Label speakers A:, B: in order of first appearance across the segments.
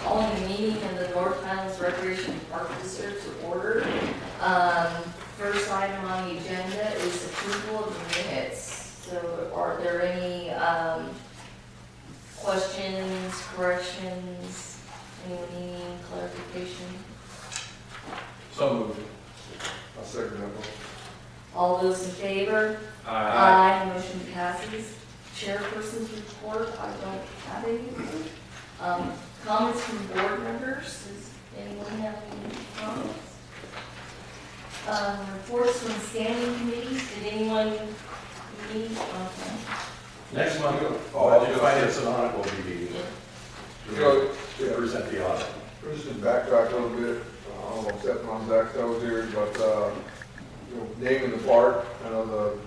A: calling the meeting of the North Highlands Recreation Park District to order. First item on the agenda is approval of the minutes. So are there any questions, corrections, anyone needing clarification?
B: So moved.
C: I'll second that one.
A: All those in favor? Aye. Motion passes. Chairperson's report, I don't have anything. Comments from board members, does anyone have any comments? Reports from standing committees, did anyone need? Okay.
B: Next month, budget finance and audit will be meeting
C: So,
B: to present the audit.
C: we're just gonna backtrack a little bit, almost stepping on Zach's toes here, but, naming the park, I know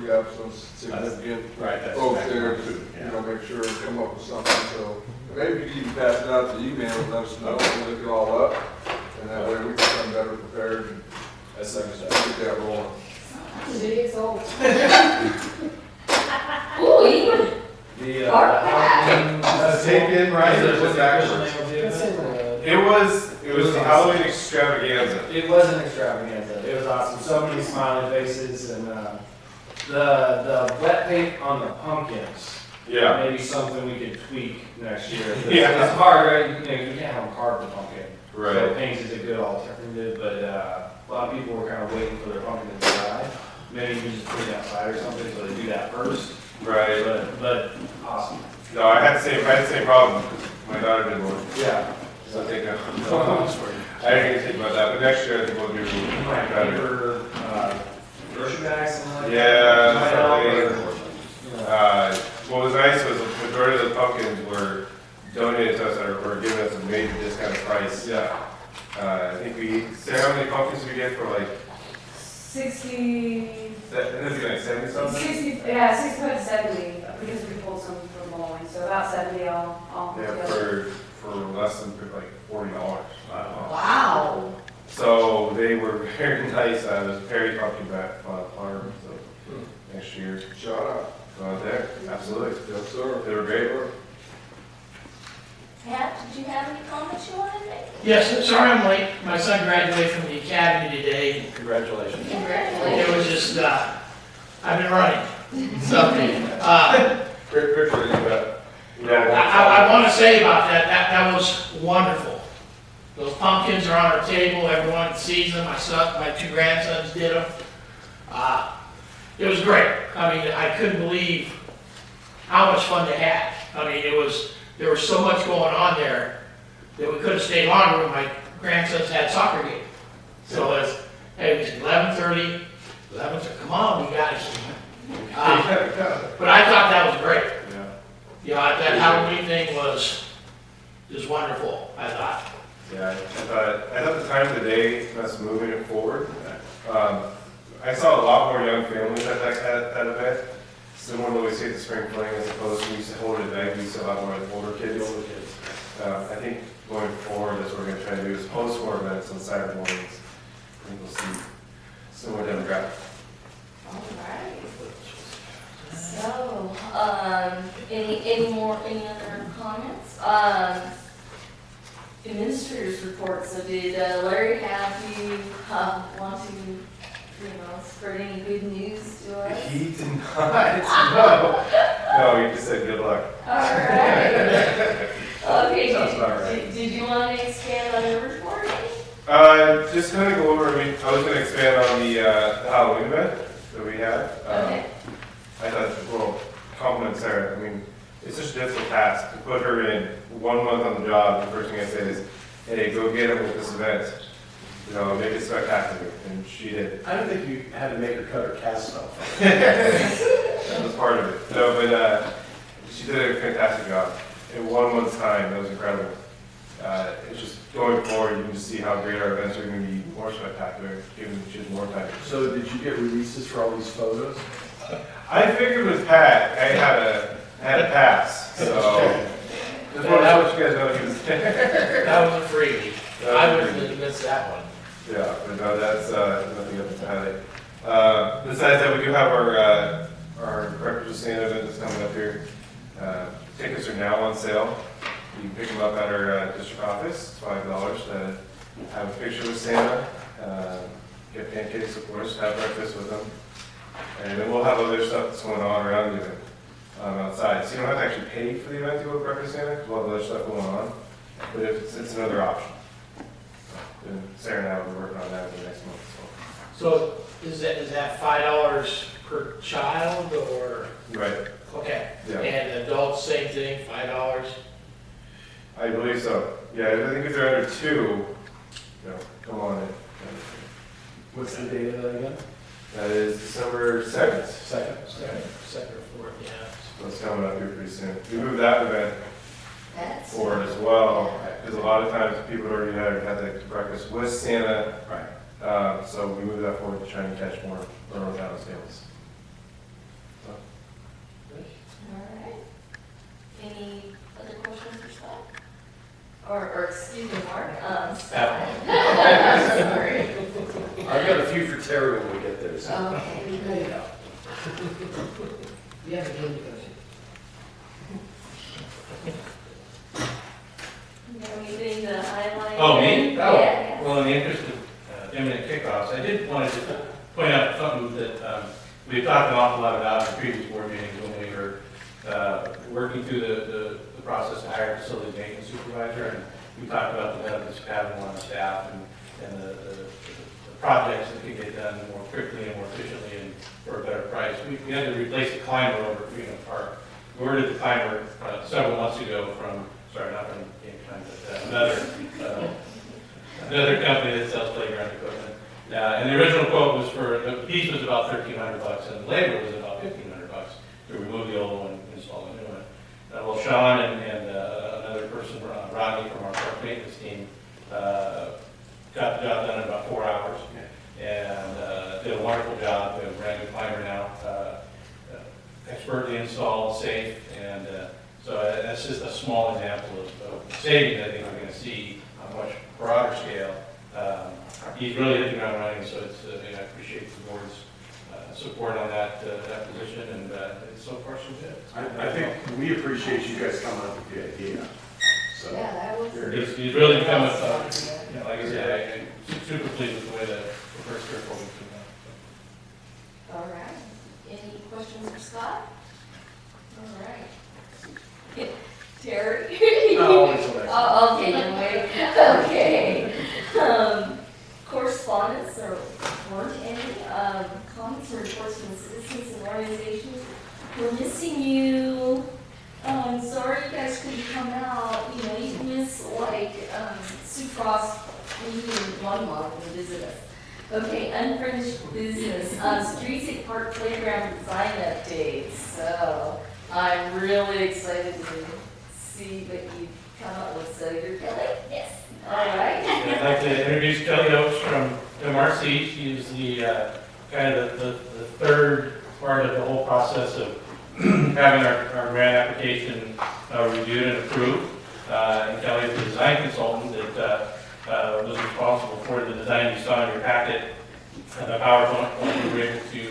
C: you have some significant
B: Right, that's
C: folks
B: next
C: there
B: month,
C: to,
B: yeah.
C: make sure and come up with something, so maybe you can even pass it out to email and let us know, and look it all up, and that way we can come better prepared and
B: That's second
C: get that rolling.
A: It's old. Ooh, even
B: The,
A: Park pass.
D: Take in, right?
B: Is it
D: What's the
B: backwards?
D: official name of the event?
E: It was the Halloween extravaganza.
D: It was an extravaganza. It was awesome. So many smiling faces and the wet paint on the pumpkins.
E: Yeah.
D: Maybe something we could tweak next year.
E: Yeah.
D: It's hard, right? You can't have them carve the pumpkin. So
E: Right.
D: paint is a good alternative, but a lot of people were kind of waiting for their pumpkin to dry. Maybe you can just put it outside or something, so they do that first.
E: Right.
D: But awesome.
E: No, I had the same problem. My daughter did one.
D: Yeah.
E: So I think I didn't even think about that, but next year I think we'll do
D: Like
E: better.
D: paper, grocery bags, something like
E: Yeah,
D: that.
E: something.
D: Yeah.
E: What was nice was the majority of the pumpkins were donated to us or were given us a major discounted price.
D: Yeah.
E: I think say how many pumpkins we get for like,
F: 60,
E: this is like 70 something?
F: 65 to 70, because we pulled some from bowling, so about 70 all
E: Yeah,
F: together.
E: for less than like $40.
A: wow.
E: So they were very nice. There's Perry pumpkin back farm, so next year.
C: Shout out.
E: Go out there. Absolutely.
C: Yes, sir.
E: They were great.
A: Pat, did you have any comments you wanted to make?
G: Yes, sorry I'm late. My son graduated from the academy today.
B: Congratulations.
A: Congratulations.
G: It was just, I've been running. So,
E: Great picture of you, Pat.
G: I want to say about that was wonderful. Those pumpkins are on our table, everyone sees them, my two grandsons did them. It was great. I mean, I couldn't believe how much fun they had. I mean, there was so much going on there that we could have stayed longer when my grandsons had soccer game. So it was 11:30, come on, you guys. But I thought that was great.
E: Yeah.
G: Yeah, that Halloween thing was just wonderful, I thought.
E: Yeah, I thought the time of the day, us moving it forward. I saw a lot more young families at that event. Similar to what we see at the spring fling, as opposed to we used to hold it at night, we used to see a lot more older kids. I think going forward, that's what we're going to try to do is host more events on Saturday mornings. I think we'll see similar demographic.
A: All right. So, any other comments? Administrators report, so did Larry have you, want to, spread any good news to us?
E: He did not, no, he just said good luck.
A: All right. Okay,
E: Sounds about right.
A: did you want to expand on the report?
E: Just kind of go over, I was going to expand on the Halloween event that we had.
A: Okay.
E: I thought, well, compliment Sarah. I mean, it's such a difficult task to put her in 1 month on the job. The first thing I said is, hey, go get him with this event. Make it spectacular. And she did.
B: I don't think you had to make her cut her cast off.
E: That was part of it. No, but she did a fantastic job. In 1 month's time, that was incredible. It's just going forward, you can just see how great our events are going to be more spectacular, given she has more time.
B: So did you get releases for all these photos?
E: I figured with Pat, I had a pass, so just want to let you guys know he was there.
G: That was a freebie. I wouldn't have missed that one.
E: Yeah, but no, that's nothing else to highlight. Besides that, we do have our Breakfast with Santa event that's coming up here. Tickets are now on sale. You can pick them up at our district office, it's $5 to have a picture with Santa, get pancakes, of course, have breakfast with them. And then we'll have other stuff that's going on around the event outside. So you don't have to actually pay for the event to go to breakfast Santa, because we'll have other stuff going on. But if it's another option. And Sarah and I will be working on that in the next month.
G: So is that $5 per child or?
E: Right,
G: Okay.
E: yeah,
G: And adults, same thing, $5?
E: I believe so. Yeah, I think if they're under 2, you know, come on in.
B: What's the date of that again?
E: That is December 2nd.
B: Second.
G: Second or 4th, yeah.
E: So it's coming up here pretty soon. We moved that event
A: That's.
E: forward as well, because a lot of times people already had the breakfast with Santa.
B: Right.
E: So we moved that forward to try and catch more Monroe County families.
A: All right. Any other questions for Scott? Or excuse me, Mark, Scott. Sorry.
B: I've got a few for Terry when we get there, so.
A: Okay,
G: There you go. You have a game
A: you know, anything to highlight?
H: Oh, me?
A: Yeah, yeah.
H: Well, in the interest of imminent kickoffs, I did want to just point out something that we've talked an awful lot about in previous board meetings when we were working through the process to hire a facilities maintenance supervisor. And we talked about the benefits of having one on staff and the projects that could get done more quickly and more efficiently and for a better price. We had to replace the climber over at Freedom Park. We ordered the climber several months ago from, sorry, not from Game Time, but another company that sells playground equipment. And the original quote was for, the piece was about $1,300 and the labor was about $1,500 to remove the old one and install a new one. Well, Sean and another person, Rodney from our park maintenance team, got the job done in about 4 hours and did a wonderful job. We have a brand new climber now, expertly installed, safe, and so that's just a small example of savings I think we're going to see on a much broader scale. He's really hit the ground running, so it's, I appreciate the board's support on that position, and so far so good.
B: I think we appreciate you guys coming up with the idea, so.
A: Yeah, that was.
H: He's really become a, like I said, I'm super pleased with the way the first year program came out.
A: All right. Any questions for Scott? All right. Terry?
B: No, it's all right.
A: Oh, okay, then wait. Okay. Correspondence, there weren't any, comments or reports from citizens and organizations. We're missing you. I'm sorry you guys couldn't come out. You know, you miss like, Sue Frost, maybe in 1 month to visit us. Okay, unfinished business, Streets at Park Playground design updates. So I'm really excited to see what you come up with. So you're Kelly? Yes. All right.
H: I'd like to introduce Kelly Oakes from MRC. She's the kind of the third part of the whole process of having our grant application reviewed and approved. And Kelly is the design consultant that was responsible for the design you saw in your packet and the PowerPoint we were able to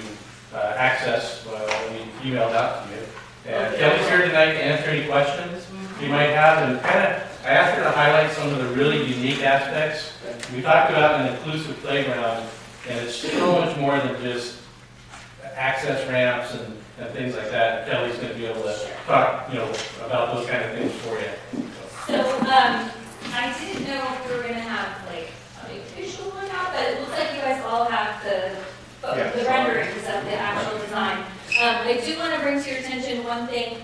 H: access when we emailed out to you. And Kelly's here tonight to answer any questions you might have, and I asked her to highlight some of the really unique aspects. We talked about an inclusive playground, and it's so much more than just access ramps and things like that. Kelly's going to be able to talk, about those kind of things for you.
F: So, I didn't know if we were gonna have like a visual or not, but it looks like you guys all have the renderings of the actual design. I do wanna bring to your attention one thing.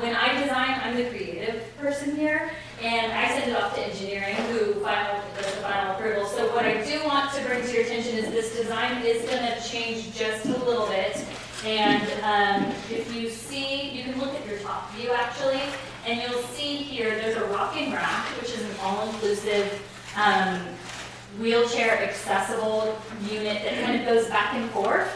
F: When I design, I'm the creative person here, and I send it off to engineering, who does the final approval. So what I do want to bring to your attention is this design is gonna change just a little bit. And if you see, you can look at your top view actually, and you'll see here, there's a rocking rack, which is an all-inclusive wheelchair accessible unit that kind of goes back and forth.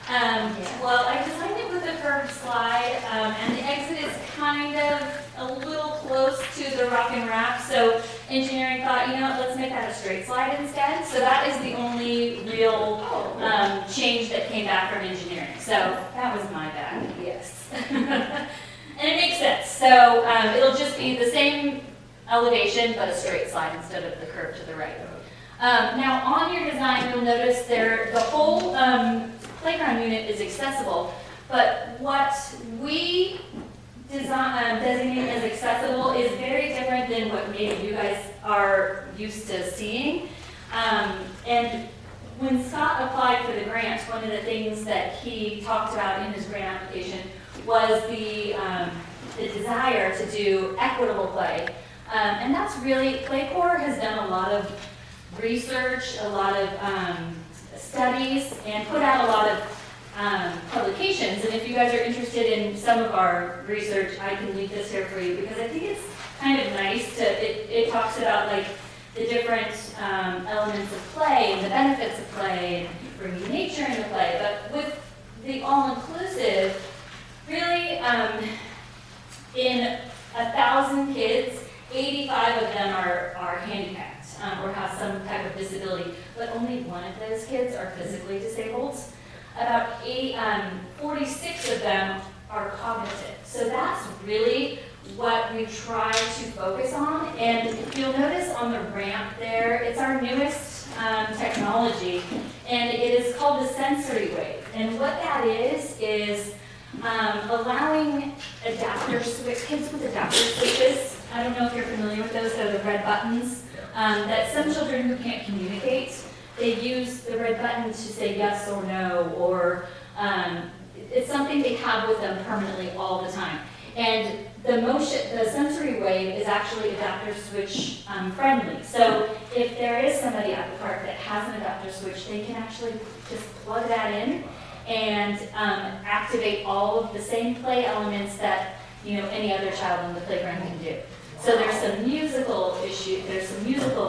F: Well, I designed it with a curved slide, and the exit is kind of a little close to the rocking rack, so engineering thought, let's make that a straight slide instead. So that is the only real change that came back from engineering. So that was my bad, yes. And it makes sense. So it'll just be the same elevation, but a straight slide instead of the curve to the right. Now on your design, you'll notice the whole playground unit is accessible, but what we designate as accessible is very different than what maybe you guys are used to seeing. And when Scott applied for the grant, one of the things that he talked about in his grant application was the desire to do equitable play. And that's really, PlayCorps has done a lot of research, a lot of studies, and put out a lot of publications. And if you guys are interested in some of our research, I can link this here for you, because I think it's kind of nice to, it talks about like the different elements of play and the benefits of play and bringing nature into play. But with the all-inclusive, really in 1,000 kids, 85 of them are handicapped or have some type of disability, but only one of those kids are physically disabled. About 46 of them are cognitive. So that's really what we try to focus on. And you'll notice on the ramp there, it's our newest technology, and it is called the sensory wave. And what that is allowing adapter switch, kids with adapter switches. I don't know if you're familiar with those, they're the red buttons, that some children who can't communicate, they use the red button to say yes or no, or it's something they have with them permanently all the time. And the sensory wave is actually adapter switch friendly. So if there is somebody at the park that has an adapter switch, they can actually just plug that in and activate all of the same play elements that any other child in the playground can do. So there's some musical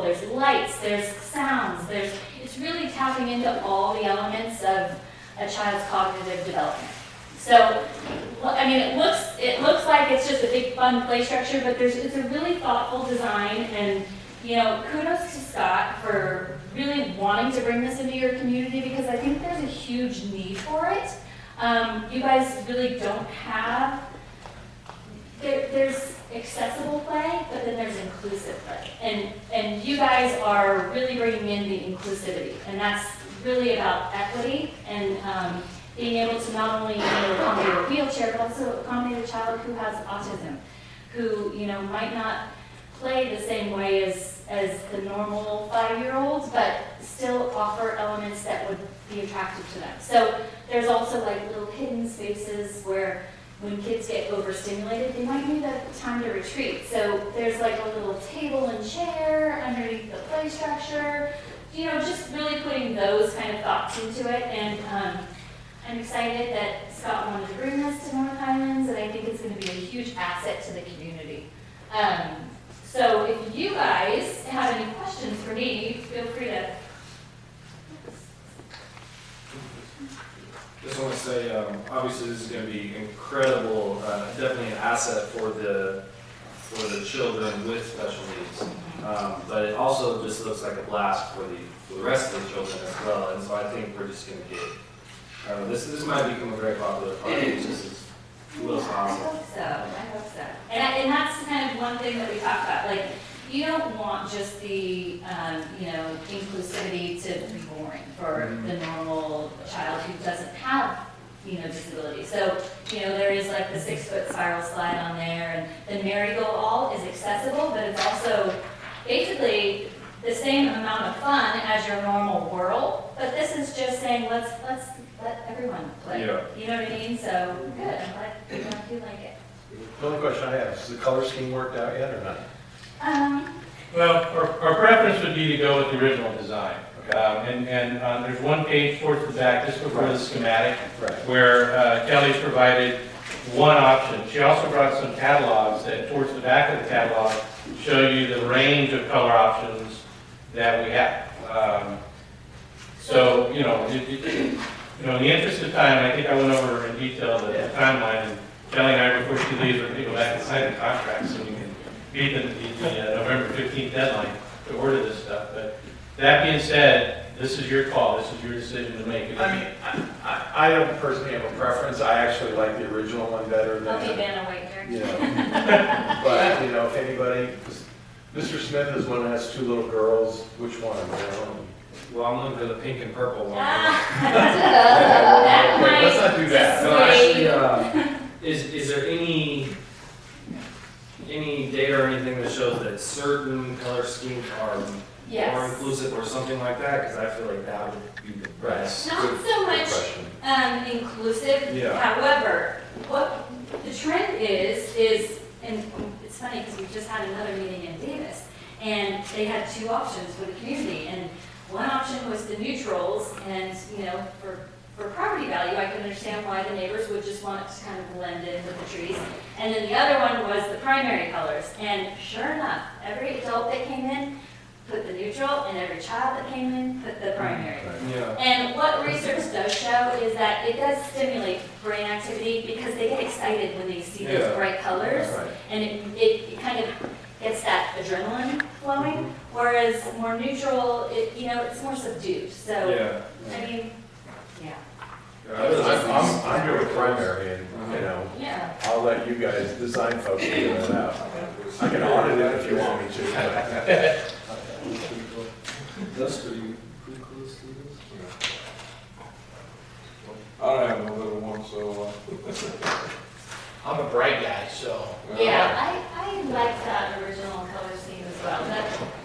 F: there's lights, there's sounds, it's really tapping into all the elements of a child's cognitive development. So, I mean, it looks like it's just a big fun play structure, but it's a really thoughtful design, and kudos to Scott for really wanting to bring this into your community, because I think there's a huge need for it. You guys really don't have, there's accessible play, but then there's inclusive play. And you guys are really bringing in the inclusivity, and that's really about equity and being able to not only accommodate a wheelchair, but also accommodate a child who has autism, who might not play the same way as the normal 5-year-olds, but still offer elements that would be attractive to them. So there's also like little hidden spaces where when kids get overstimulated, they might need a time to retreat. So there's like a little table and chair underneath the play structure, just really putting those kind of thoughts into it. And I'm excited that Scott wanted to bring this to North Highlands, and I think it's going to be a huge asset to the community. So if you guys have any questions for me, feel free to.
D: Just want to say, obviously this is going to be incredible, definitely an asset for the children with special needs. But it also just looks like a blast for the rest of the children as well. And so I think we're just going to get, this might become a very popular part. It's just awesome.
F: I hope so. And that's kind of one thing that we talked about. Like, you don't want just the, inclusivity to be boring for the normal child who doesn't have, disability. So, there is like the 6-foot spiral slide on there, and the merry-go-all is accessible, but it's also basically the same amount of fun as your normal whirl. But this is just saying, let's let everyone play.
E: Yeah.
F: You know what I mean? So, good. I'm glad you like it.
B: The only question I have, is the color scheme worked out yet or not?
H: Well, our preference would be to go with the original design. And there's one page towards the back, just before the schematic, where Kelly's provided one option. She also brought some catalogs that towards the back of the catalog show you the range of color options that we have. So, in the interest of time, I think I went over in detail the timeline, and Kelly and I, before she leaves, we're going to go back and sign the contract so we can beat the November 15th deadline to order this stuff. But that being said, this is your call. This is your decision to make.
B: I mean, I don't personally have a preference. I actually like the original one better
F: I'll be
B: than,
F: Vanna White here.
B: you know. But, you know, if anybody, Mr. Smith is one that has 2 little girls, which one, you know?
D: Well, I'm looking for the pink and purple one.
F: That
B: Wait, let's not do
F: might
B: that.
D: No,
F: sway.
D: actually, is there any data or anything that shows that certain color schemes are more
F: Yes.
D: inclusive or something like that? Because I feel like that would be the best.
F: Not so much
B: Question.
F: inclusive.
D: Yeah.
F: However, what the trend is, and it's funny because we just had another meeting in Davis, and they had 2 options for the community, and one option was the neutrals, and, you know, for property value, I can understand why the neighbors would just want it to kind of blend in with the trees. And then the other one was the primary colors, and sure enough, every adult that came in put the neutral, and every child that came in put the primary.
D: Yeah.
F: And what research does show is that it does stimulate brain activity because they get excited when they see those
D: Yeah.
F: bright colors.
B: Right.
F: And it kind of gets that adrenaline flowing, whereas more neutral, you know, it's more subdued. So,
D: Yeah.
F: I mean, yeah.
B: I'm good with primary, and, you know,
F: Yeah.
B: I'll let you guys, design folks, figure that out. I can audit it if you want me to.
D: That's pretty close to this.
C: I don't have no little one, so,
G: I'm a bright guy, so.
F: Yeah, I like that original color scheme as well.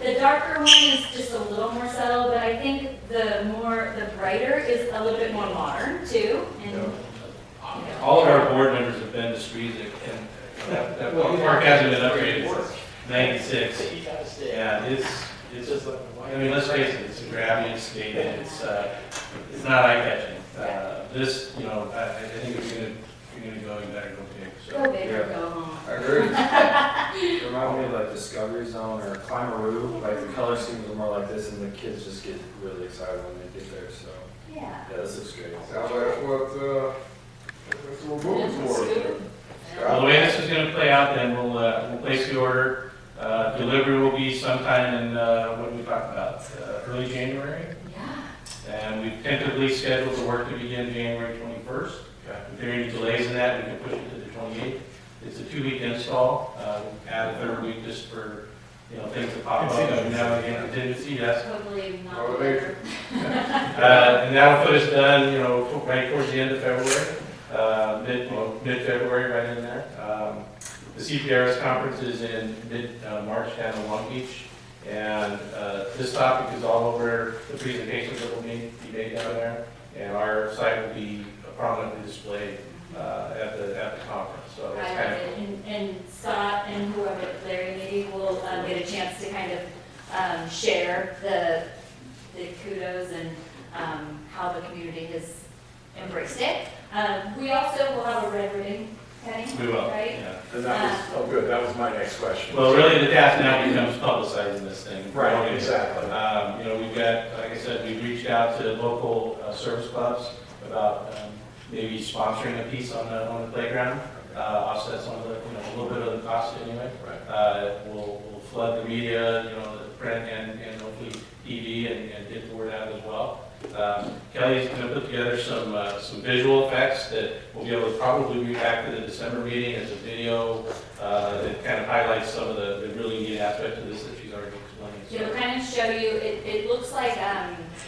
F: The darker one is just a little more subtle, but I think the brighter is a little bit more modern too. And, you know,
H: All of our board members have been to streets and that park hasn't been upgraded since '96. Yeah, it's just, I mean, let's face it, it's a gravity escape, and it's not eye-catching. This, you know, I think if you're gonna go, you better go big, so.
F: Go big or go home.
C: I agree.
D: Remind me of like Discovery Zone or Climaroo, like the color schemes are more like this, and the kids just get really excited when they get there, so,
F: Yeah.
D: yeah, this looks great.
C: Sounds like that's what we're moving
F: It's
C: for.
F: good.
H: Well, the way this is gonna play out, then we'll place the order. Delivery will be sometime in, what did we talk about, early January?
F: Yeah.
H: And we've tentatively scheduled the work to begin January 21st. If there are any delays in that, we can push it to the 28th. It's a 2-week install, add a 3rd week just for, you know, things that pop up every now and again, contingency, yes.
F: Totally not.
C: Oh, they-
H: And that'll put us done, you know, right towards the end of February, mid-February, right in there. The CPRS conference is in mid-March down in Long Beach. And this topic is all over the presentations that will be made down there. And our site will be prominently displayed at the conference. So it's kind of,
F: And Scott and whoever, Larry maybe will get a chance to kind of share the kudos and how the community has embraced it. We also will have a red ribbon cutting,
H: we will,
F: right?
H: yeah.
B: And that was, oh, good, that was my next question.
H: Well, really, the task now becomes publicizing this thing.
B: Right, exactly.
H: You know, we've got, like I said, we've reached out to local service clubs about maybe sponsoring a piece on the playground, offset some of the, you know, a little bit of the cost anyway.
B: Right.
H: We'll flood the media, you know, the print and hopefully TV and get the word out as well. Kelly's going to put together some visual effects that we'll be able to probably bring back to the December meeting as a video that kind of highlights some of the really neat aspects of this that she's already explained. So-
F: It'll kind of show you, it looks like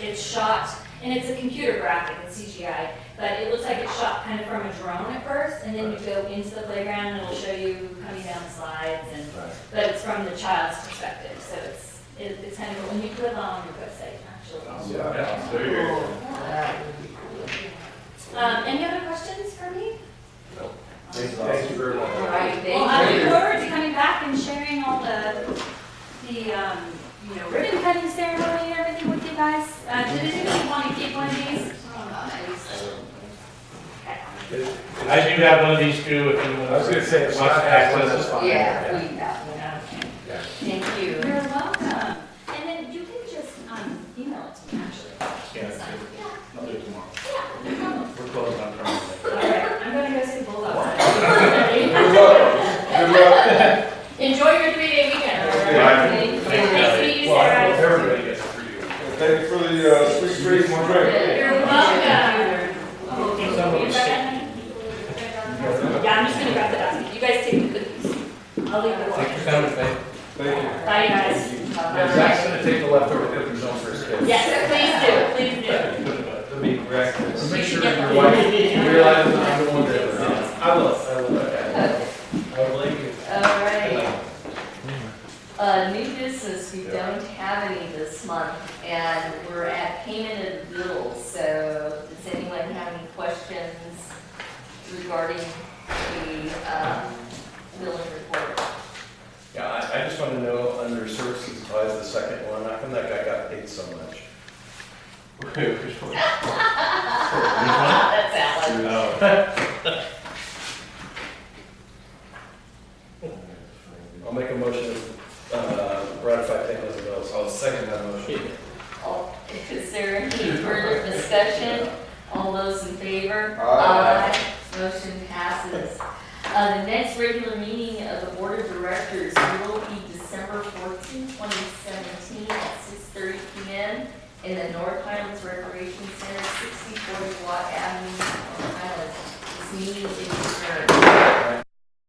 F: it's shot, and it's a computer graphic, it's CGI, but it looks like it's shot kind of from a drone at first, and then you go into the playground, and it'll show you coming down the slides, and but it's from the child's perspective, so it's kind of, when you put it on your website, actually.
H: Yeah, there you go.
F: Any other questions for me?
B: Thank you very much.
A: All right,
F: Well, I
A: thank
F: look
A: you.
F: forward to coming back and sharing all the you know, ribbon cutting ceremony and everything with you guys. Did anybody want to keep one of these?
H: I do have one of these too, if anyone
B: I was gonna say, if
H: wants
B: Scott
H: to
B: has one,
H: access
B: that's
H: it.
B: fine.
A: Yeah, we got
B: Yeah.
A: Thank you.
F: You're welcome. And then you can just email it to me, actually.
H: Yeah, I'll do it tomorrow.
F: Yeah, no problem.
H: We're closed on Friday.
F: All right, I'm gonna go see the Bulldogs.
C: Good luck. Good luck.
F: Enjoy your 3-day weekend.
H: Yeah.
F: Nice
H: Thanks,
F: to meet you,
B: Well, I
F: Sarah.
B: hope everybody gets a preview.
C: Thank you for the sweet treats and drink.
F: You're welcome. Oh,
A: leave it
H: Thanks for coming, Faith.
E: Thank you.
F: Bye, guys.
B: Yeah, Zach's gonna take the leftover cookies home for his kids.
F: Yes, please do.
D: It'll be breakfast.
B: Make sure
F: Yeah.
B: your wife realizes I'm the one that.
D: I will. I will like it.
A: All right. New business, we don't have any this month, and we're at payment of bills, so does anyone have any questions regarding the, billing report?
B: Yeah, I just want to know, under services and supplies, the second one, how come that guy got paid so much?
H: Which one?
A: That's Alan.
H: Oh.
B: I'll make a motion to ratify payment of the bills.
D: I'll second that motion.
A: Is there any further discussion? All those in favor?
C: Aye.
A: Motion passes. The next regular meeting of the Board of Directors will be December 14, 2017 at 6:30 p.m. in the North Highlands Recreation Center, 6040 Watt Avenue, North Highlands. This meeting is adjourned.